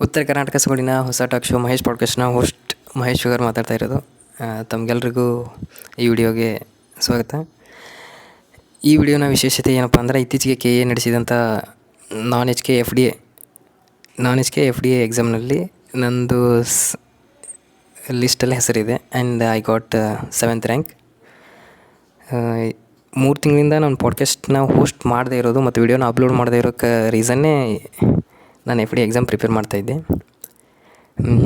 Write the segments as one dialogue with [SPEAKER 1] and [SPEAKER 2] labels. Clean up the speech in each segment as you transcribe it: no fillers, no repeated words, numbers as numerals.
[SPEAKER 1] ಉತ್ತರ ಕರ್ನಾಟಕ ಸೊಗಡಿನ ಹೊಸ ಟಾಕ್ ಶೋ ಮಹೇಶ್ ಪಾಡ್ಕಾಸ್ಟ್ನ ಹೋಸ್ಟ್ ಮಹೇಶ್ ಶುಗರ್ ಮಾತಾಡ್ತಾ ಇರೋದು. ತಮಗೆಲ್ರಿಗೂ ಈ ವಿಡಿಯೋಗೆ ಸ್ವಾಗತ. ಈ ವಿಡಿಯೋನ ವಿಶೇಷತೆ ಏನಪ್ಪ ಅಂದರೆ, ಇತ್ತೀಚೆಗೆ KA ನಡೆಸಿದಂಥ ನಾನ್ H K F D A ಎಕ್ಸಾಮ್ನಲ್ಲಿ ನಂದು ಲಿಸ್ಟಲ್ಲಿ ಹೆಸರಿದೆ and I got 7th rank. 3 ತಿಂಗಳಿಂದ ನಾನು ಪಾಡ್ಕಾಸ್ಟ್ನ ಹೋಸ್ಟ್ ಮಾಡದೇ ಇರೋದು ಮತ್ತು ವಿಡಿಯೋನ ಅಪ್ಲೋಡ್ ಮಾಡದೇ ಇರೋಕ್ಕೆ ರೀಸನ್ನೇ ನಾನು FD ಎಕ್ಸಾಮ್ ಪ್ರಿಪೇರ್ ಮಾಡ್ತಾಯಿದ್ದೆ.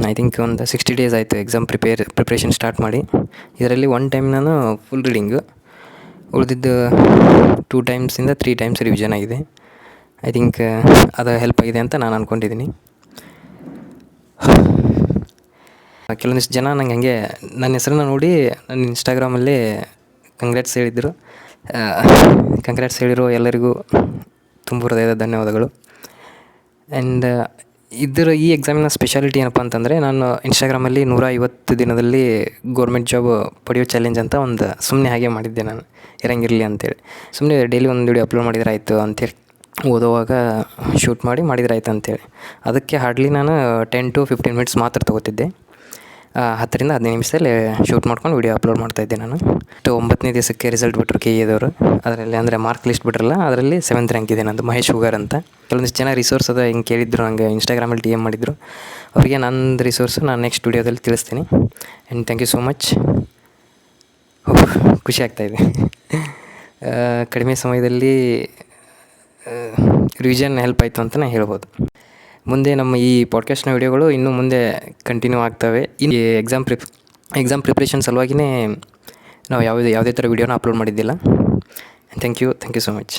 [SPEAKER 1] ಐ ಥಿಂಕ್ ಒಂದು 60 days ಆಯಿತು ಎಕ್ಸಾಮ್ ಪ್ರಿಪ್ರೇಷನ್ ಸ್ಟಾರ್ಟ್ ಮಾಡಿ. ಇದರಲ್ಲಿ 1 ಟೈಮ್ ನಾನು ಫುಲ್ ರೀಡಿಂಗು, ಉಳಿದಿದ್ದು 2 ಟೈಮ್ಸಿಂದ 3 ಟೈಮ್ಸ್ ರಿವಿಷನ್ ಆಗಿದೆ. ಐ ಥಿಂಕ್ ಅದು ಹೆಲ್ಪ್ ಆಗಿದೆ ಅಂತ ನಾನು ಅಂದ್ಕೊಂಡಿದ್ದೀನಿ. ಕೆಲವೊಂದಿಷ್ಟು ಜನ ನಂಗೆ ಹಾಗೆ ನನ್ನ ಹೆಸರನ್ನ ನೋಡಿ ನನ್ನ ಇನ್ಸ್ಟಾಗ್ರಾಮಲ್ಲಿ ಕಂಗ್ರ್ಯಾಟ್ಸ್ ಹೇಳಿರೋ ಎಲ್ಲರಿಗೂ ತುಂಬ ಹೃದಯದ ಧನ್ಯವಾದಗಳು. ಆ್ಯಂಡ್ ಈ ಎಕ್ಸಾಮಿನ ಸ್ಪೆಷಾಲಿಟಿ ಏನಪ್ಪ ಅಂತಂದರೆ, ನಾನು ಇನ್ಸ್ಟಾಗ್ರಾಮಲ್ಲಿ 150 ದಿನದಲ್ಲಿ ಗೌರ್ಮೆಂಟ್ ಜಾಬ್ ಪಡೆಯೋ ಚಾಲೆಂಜ್ ಅಂತ ಒಂದು ಸುಮ್ಮನೆ ಹಾಗೆ ಮಾಡಿದ್ದೆ. ನಾನು ಇರಂಗಿರಲಿ ಅಂತೇಳಿ ಸುಮ್ಮನೆ ಡೈಲಿ ಒಂದು ವಿಡಿಯೋ ಅಪ್ಲೋಡ್ ಮಾಡಿದ್ರೆ ಆಯಿತು ಅಂತೇಳಿ, ಓದೋವಾಗ ಶೂಟ್ ಮಾಡಿದ್ರೆ ಆಯ್ತು ಅಂತೇಳಿ. ಅದಕ್ಕೆ ಹಾರ್ಡ್ಲಿ ನಾನು 10 to 15 minutes ಮಾತ್ರ ತೊಗೋತಿದ್ದೆ. 10 ರಿಂದ 15 ನಿಮಿಷದಲ್ಲಿ ಶೂಟ್ ಮಾಡ್ಕೊಂಡು ವಿಡಿಯೋ ಅಪ್ಲೋಡ್ ಮಾಡ್ತಾಯಿದ್ದೆ. ನಾನು 9ನೇ ದಿವಸಕ್ಕೆ ರಿಸಲ್ಟ್ ಬಿಟ್ಟರು KAದವರು. ಅದರಲ್ಲಿ ಅಂದರೆ ಮಾರ್ಕ್ ಲಿಸ್ಟ್ ಬಿಟ್ರಲ್ಲ, ಅದರಲ್ಲಿ 7th ರ್ಯಾಂಕ್ ಇದೆ ನಂದು, ಮಹೇಶ್ ಶುಗರ್ ಅಂತ. ಕೆಲವೊಂದಿಷ್ಟು ಜನ ರಿಸೋರ್ಸ್ ಅದ ಹಿಂಗೆ ಕೇಳಿದ್ರು, ನನಗೆ ಇನ್ಸ್ಟಾಗ್ರಾಮಲ್ಲಿ DM ಮಾಡಿದ್ರು. ಅವರಿಗೆ ನಂದು ರಿಸೋರ್ಸು ನಾನು ನೆಕ್ಸ್ಟ್ ವಿಡಿಯೋದಲ್ಲಿ ತಿಳಿಸ್ತೀನಿ. And thank you so much. ಖುಷಿ ಆಗ್ತಾಯಿದೆ. ಕಡಿಮೆ ಸಮಯದಲ್ಲಿ ರಿವಿಷನ್ ಹೆಲ್ಪ್ ಆಯಿತು ಅಂತ ನಾನು ಹೇಳ್ಬೋದು. ಮುಂದೆ ನಮ್ಮ ಈ ಪಾಡ್ಕಾಸ್ಟ್ನ ವಿಡಿಯೋಗಳು ಇನ್ನೂ ಮುಂದೆ ಕಂಟಿನ್ಯೂ ಆಗ್ತವೆ. ಇನ್ನು ಎಕ್ಸಾಮ್ ಪ್ರಿಪ್ರೇಷನ್ ಸಲುವಾಗಿಯೇ ನಾವು ಯಾವುದೇ ಥರ ವಿಡಿಯೋನ ಅಪ್ಲೋಡ್ ಮಾಡಿದ್ದಿಲ್ಲ. Thank you so much.